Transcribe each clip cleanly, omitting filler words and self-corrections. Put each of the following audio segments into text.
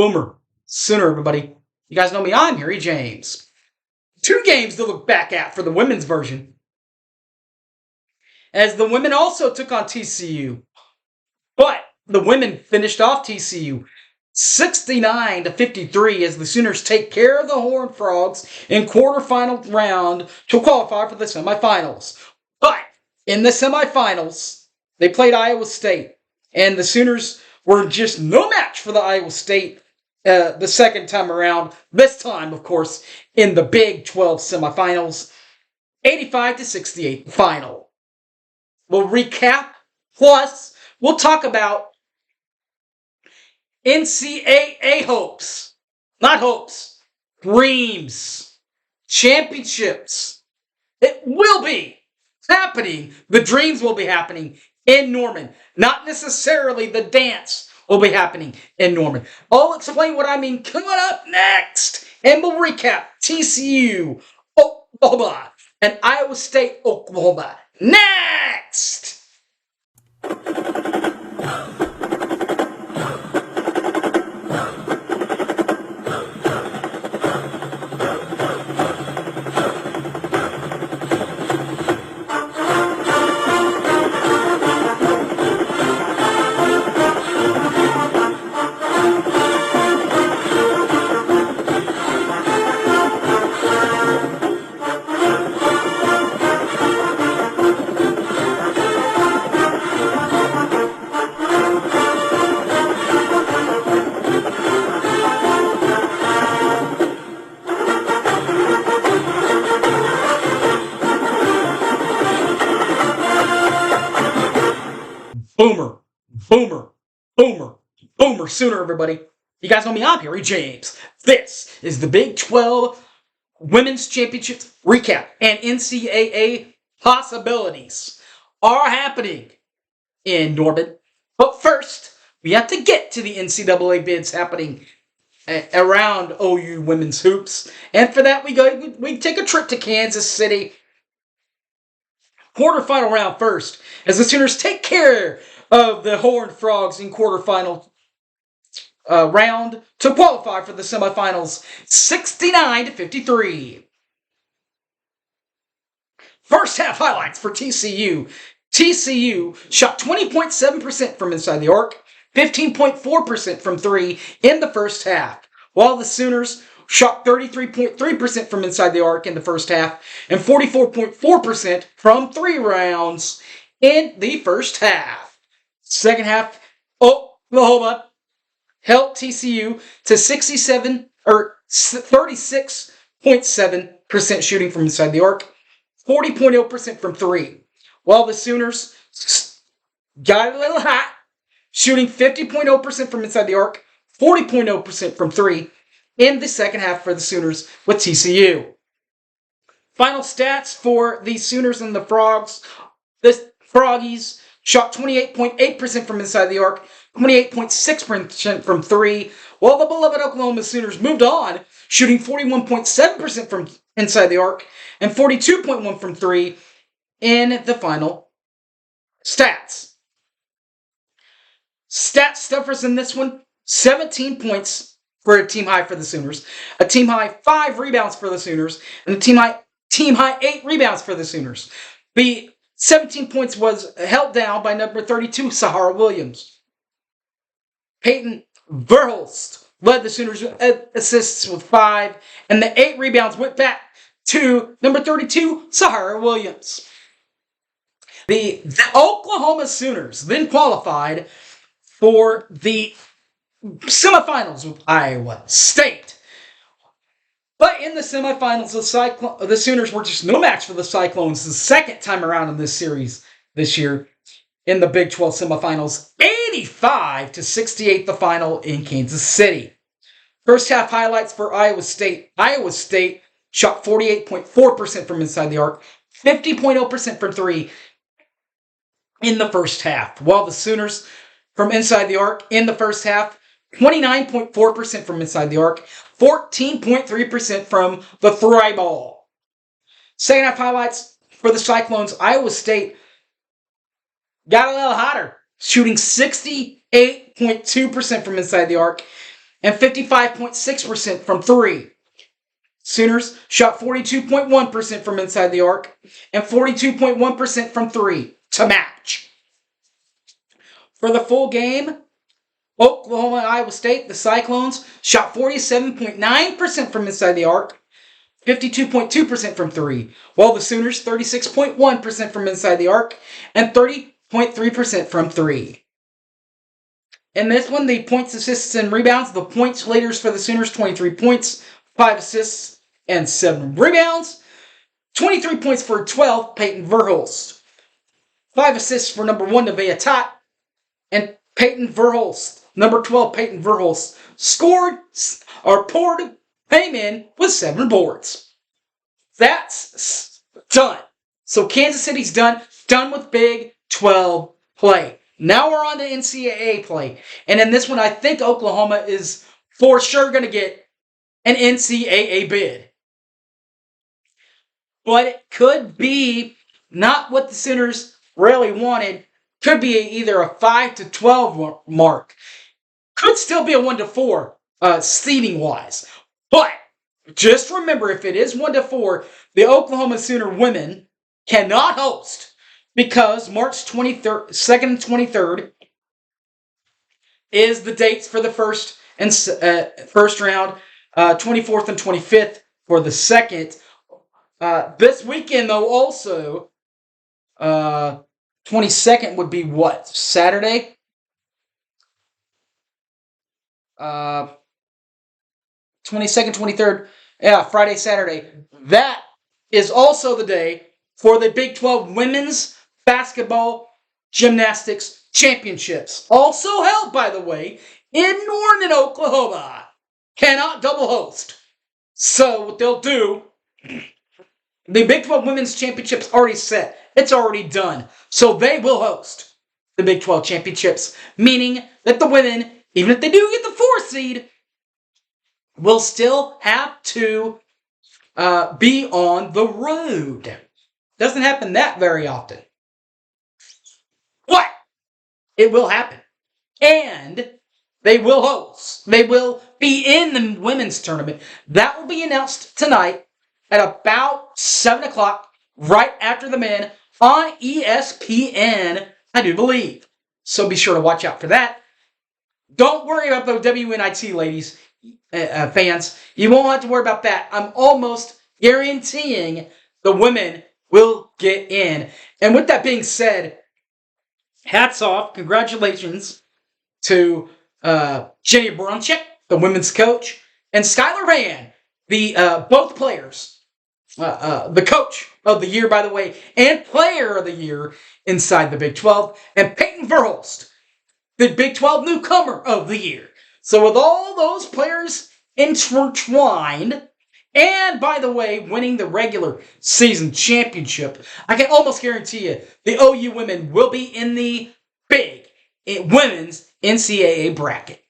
Boomer. Sooner, everybody. You guys know me, I'm Harry James. 2 games to look back at for the women's version, as the women also took on TCU. But the women finished off TCU 69-53 as the Sooners take care of the Horned Frogs in quarterfinal round to qualify for the semifinals. But in the semifinals, they played Iowa State, and the Sooners were just no match for the Iowa State the second time around. This time, of course, in the Big 12 semifinals, 85-68 final. We'll recap, plus we'll talk about NCAA hopes. Not hopes. Dreams. Championships. It will be happening. The dreams will be happening in Norman. Not necessarily the dance will be happening in Norman. I'll explain what I mean coming up next. And we'll recap TCU, Oklahoma, and Iowa State, Oklahoma. Next! Boomer, boomer, boomer, boomer sooner, everybody. You guys know me, I'm Harry James. This is the Big 12 Women's Championships recap, and NCAA possibilities are happening in Norman. But first, we have to get to the NCAA bids happening around OU women's hoops. And for that, we take a trip to Kansas City. Quarterfinal round first, as the Sooners take care of the Horned Frogs in quarterfinal round to qualify for the semifinals, 69-53. First half highlights for TCU. TCU shot 20.7% from inside the arc, 15.4% from 3 in the first half, while the Sooners shot 33.3% from inside the arc in the first half, and 44.4% from 3 rounds in the first half. Second half, Oklahoma held TCU to 36.7% shooting from inside the arc, 40.0% from 3, while the Sooners got a little hot, shooting 50.0% from inside the arc, 40.0% from 3, in the second half for the Sooners with TCU. Final stats for the Sooners and the Frogs. The Froggies shot 28.8% from inside the arc, 28.6% from 3, while the beloved Oklahoma Sooners moved on, shooting 41.7% from inside the arc and 42.1% from 3 in the final stats. Stat stuffers in this one, 17 points for a team high for the Sooners, a team high 5 rebounds for the Sooners, and a team high 8 rebounds for the Sooners. The 17 points was held down by number 32, Sahara Williams. Peyton Verhulst led the Sooners assists with 5, and the 8 rebounds went back to number 32, Sahara Williams. The Oklahoma Sooners then qualified for the semifinals with Iowa State. But in the semifinals, the Sooners were just no match for the Cyclones the second time around in this series this year in the Big 12 semifinals. 85-68 the final in Kansas City. First half highlights for Iowa State. Iowa State shot 48.4% from inside the arc, 50.0% from 3 in the first half, while the Sooners from inside the arc in the first half, 29.4% from inside the arc, 14.3% from the throw ball. Second half highlights for the Cyclones. Iowa State got a little hotter, shooting 68.2% from inside the arc and 55.6% from 3. Sooners shot 42.1% from inside the arc and 42.1% from 3 to match. For the full game, Oklahoma and Iowa State, the Cyclones, shot 47.9% from inside the arc, 52.2% from 3, while the Sooners 36.1% from inside the arc and 30.3% from 3. In this one, the points, assists, and rebounds, the points leaders for the Sooners, 23 points, 5 assists, and 7 rebounds. 23 points for 12, Peyton Verhulst. 5 assists for number 1, Nevaeh Tot, and Peyton Verhulst. Number 12, Peyton Verhulst, came in with 7 boards. That's done. So Kansas City's done with Big 12 play. Now we're on to NCAA play. And in this one, I think Oklahoma is for sure going to get an NCAA bid. But it could be not what the Sooners really wanted. Could be either a 5 to 12 mark. Could still be a 1 to 4 seeding wise. But just remember, if it is 1 to 4, the Oklahoma Sooner women cannot host because March 2nd and 23rd is the dates for the first round, 24th and 25th for the second. This weekend, though, also 22nd would be what? Saturday? 22nd, 23rd, yeah, Friday, Saturday. That is also the day for the Big 12 Women's Basketball Gymnastics Championships. Also held, by the way, in Norman, Oklahoma. Cannot double host. So what they'll do, the Big 12 Women's Championship's already set. It's already done. So they will host the Big 12 Championships, meaning that the women, even if they do get the 4th seed, will still have to be on the road. Doesn't happen that very often. But it will happen. And they will host. They will be in the women's tournament. That will be announced tonight at about 7 o'clock, right after the men, on ESPN, I do believe. So be sure to watch out for that. Don't worry about the WNIT, ladies, fans. You won't have to worry about that. I'm almost guaranteeing the women will get in. And with that being said, hats off, congratulations to Jenny Bronchek, the women's coach, and Skylar Van, the both players, the coach of the year, by the way, and player of the year inside the Big 12, and Peyton Verhulst, the Big 12 newcomer of the year. So with all those players intertwined, and by the way, winning the regular season championship, I can almost guarantee you the OU women will be in the big women's NCAA bracket.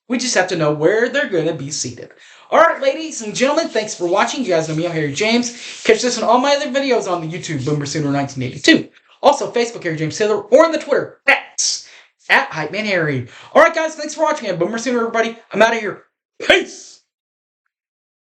We just have to know where they're going to be seated. All right, ladies and gentlemen, thanks for watching. You guys know me, I'm Harry James. Catch this and all my other videos on the YouTube, Boomer Sooner 1982. Also, Facebook, Harry James Taylor, or on the Twitter, X, @HypeManHarry. All right, guys, thanks for watching. I'm Boomer Sooner, everybody. I'm out of here. Peace!